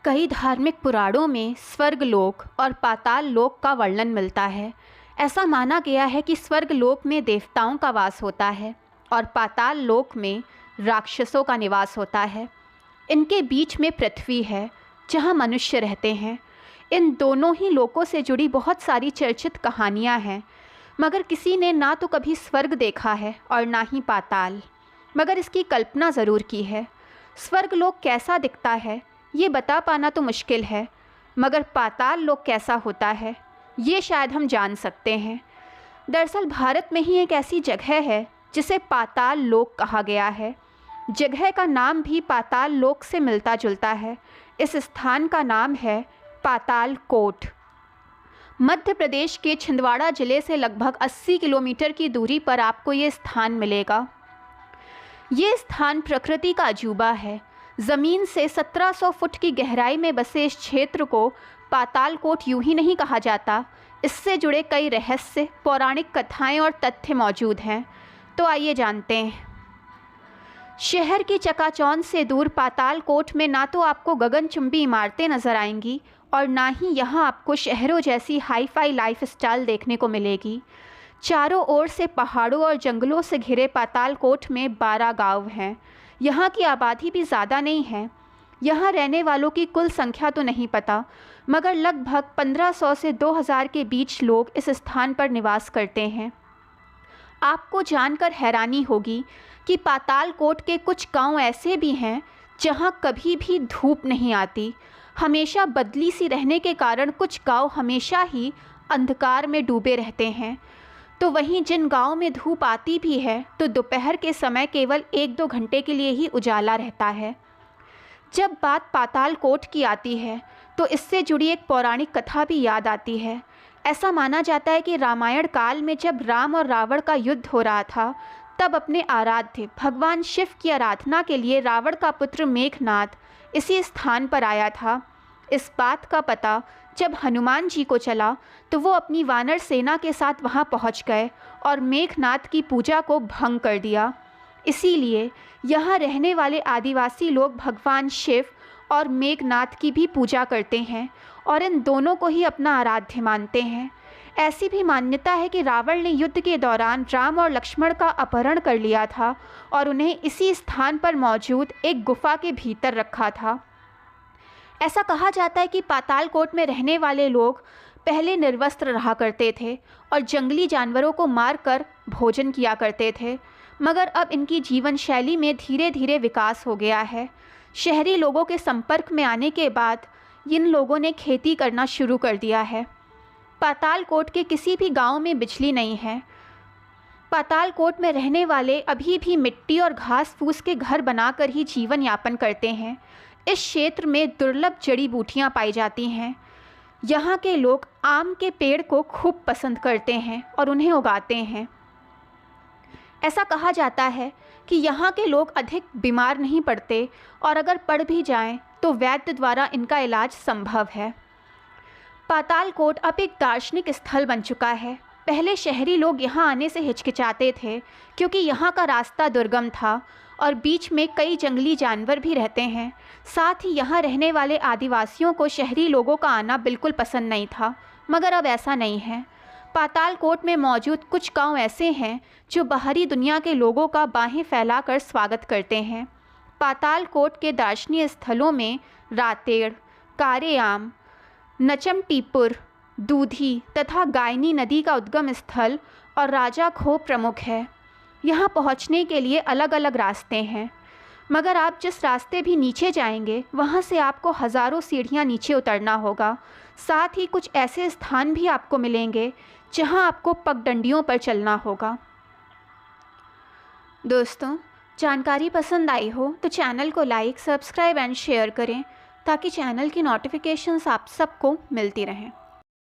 कई धार्मिक पुराणों में स्वर्ग लोक और पाताल लोक का वर्णन मिलता है। ऐसा माना गया है कि स्वर्ग लोक में देवताओं का वास होता है और पाताल लोक में राक्षसों का निवास होता है। इनके बीच में पृथ्वी है जहाँ मनुष्य रहते हैं। इन दोनों ही लोकों से जुड़ी बहुत सारी चर्चित कहानियाँ हैं, मगर किसी ने ना तो कभी स्वर्ग देखा है और ना ही पाताल, मगर इसकी कल्पना ज़रूर की है। स्वर्ग लोक कैसा दिखता है ये बता पाना तो मुश्किल है, मगर पाताल लोक कैसा होता है ये शायद हम जान सकते हैं। दरअसल भारत में ही एक ऐसी जगह है जिसे पाताल लोक कहा गया है। जगह का नाम भी पाताल लोक से मिलता जुलता है। इस स्थान का नाम है पाताल कोट। मध्य प्रदेश के छिंदवाड़ा ज़िले से लगभग 80 किलोमीटर की दूरी पर आपको ये स्थान मिलेगा। ये स्थान प्रकृति का अजूबा है। ज़मीन से 1700 फुट की गहराई में बसे इस क्षेत्र को पाताल कोट यूं ही नहीं कहा जाता। इससे जुड़े कई रहस्य, पौराणिक कथाएं और तथ्य मौजूद हैं। तो आइए जानते हैं। शहर की चकाचौंध से दूर पाताल कोट में ना तो आपको गगनचुंबी इमारतें नज़र आएंगी और ना ही यहाँ आपको शहरों जैसी हाई फाई लाइफ स्टाइल देखने को मिलेगी। चारों ओर से पहाड़ों और जंगलों से घिरे पाताल कोट में 12 गांव हैं। यहाँ की आबादी भी ज़्यादा नहीं है। यहाँ रहने वालों की कुल संख्या तो नहीं पता, मगर लगभग 1500 से 2000 के बीच लोग इस स्थान पर निवास करते हैं। आपको जानकर हैरानी होगी कि पाताल कोट के कुछ गांव ऐसे भी हैं जहाँ कभी भी धूप नहीं आती। हमेशा बदली सी रहने के कारण कुछ गांव हमेशा ही अंधकार में डूबे रहते हैं। तो वहीं जिन गाँव में धूप आती भी है तो दोपहर के समय केवल 1-2 घंटे के लिए ही उजाला रहता है। जब बात पाताल कोट की आती है तो इससे जुड़ी एक पौराणिक कथा भी याद आती है। ऐसा माना जाता है कि रामायण काल में जब राम और रावण का युद्ध हो रहा था, तब अपने आराध्य भगवान शिव की आराधना के लिए रावण का पुत्र मेघनाद इसी स्थान पर आया था। इस बात का पता जब हनुमान जी को चला तो वो अपनी वानर सेना के साथ वहां पहुंच गए और मेघनाद की पूजा को भंग कर दिया। इसीलिए यहाँ रहने वाले आदिवासी लोग भगवान शिव और मेघनाद की भी पूजा करते हैं और इन दोनों को ही अपना आराध्य मानते हैं। ऐसी भी मान्यता है कि रावण ने युद्ध के दौरान राम और लक्ष्मण का अपहरण कर लिया था और उन्हें इसी स्थान पर मौजूद एक गुफा के भीतर रखा था। ऐसा कहा जाता है कि पाताल कोट में रहने वाले लोग पहले निर्वस्त्र रहा करते थे और जंगली जानवरों को मारकर भोजन किया करते थे, मगर अब इनकी जीवन शैली में धीरे धीरे विकास हो गया है। शहरी लोगों के संपर्क में आने के बाद इन लोगों ने खेती करना शुरू कर दिया है। पाताल कोट के किसी भी गांव में बिजली नहीं है। पाताल कोट में रहने वाले अभी भी मिट्टी और घास फूस के घर बनाकर ही जीवन यापन करते हैं। इस क्षेत्र में दुर्लभ जड़ी बूटियाँ पाई जाती हैं। यहाँ के लोग आम के पेड़ को खूब पसंद करते हैं और उन्हें उगाते हैं। ऐसा कहा जाता है कि यहाँ के लोग अधिक बीमार नहीं पड़ते और अगर पड़ भी जाएं तो वैद्य द्वारा इनका इलाज संभव है। पाताल कोट अब एक दार्शनिक स्थल बन चुका है। पहले शहरी लोग यहाँ आने से हिचकिचाते थे क्योंकि यहाँ का रास्ता दुर्गम था और बीच में कई जंगली जानवर भी रहते हैं। साथ ही यहाँ रहने वाले आदिवासियों को शहरी लोगों का आना बिल्कुल पसंद नहीं था, मगर अब ऐसा नहीं है। पाताल कोट में मौजूद कुछ गांव ऐसे हैं जो बाहरी दुनिया के लोगों का बाहें फैलाकर स्वागत करते हैं। पाताल कोट के दर्शनीय स्थलों में रातेड़, कारेआम, नचमटीपुर, दूधी तथा गायनी नदी का उद्गम स्थल और राजा खो प्रमुख है। यहाँ पहुँचने के लिए अलग अलग रास्ते हैं, मगर आप जिस रास्ते भी नीचे जाएंगे वहाँ से आपको हज़ारों सीढ़ियाँ नीचे उतरना होगा। साथ ही कुछ ऐसे स्थान भी आपको मिलेंगे जहाँ आपको पगडंडियों पर चलना होगा। दोस्तों, जानकारी पसंद आई हो तो चैनल को लाइक, सब्सक्राइब एंड शेयर करें ताकि चैनल की नोटिफिकेशंस आप सबको मिलती रहें।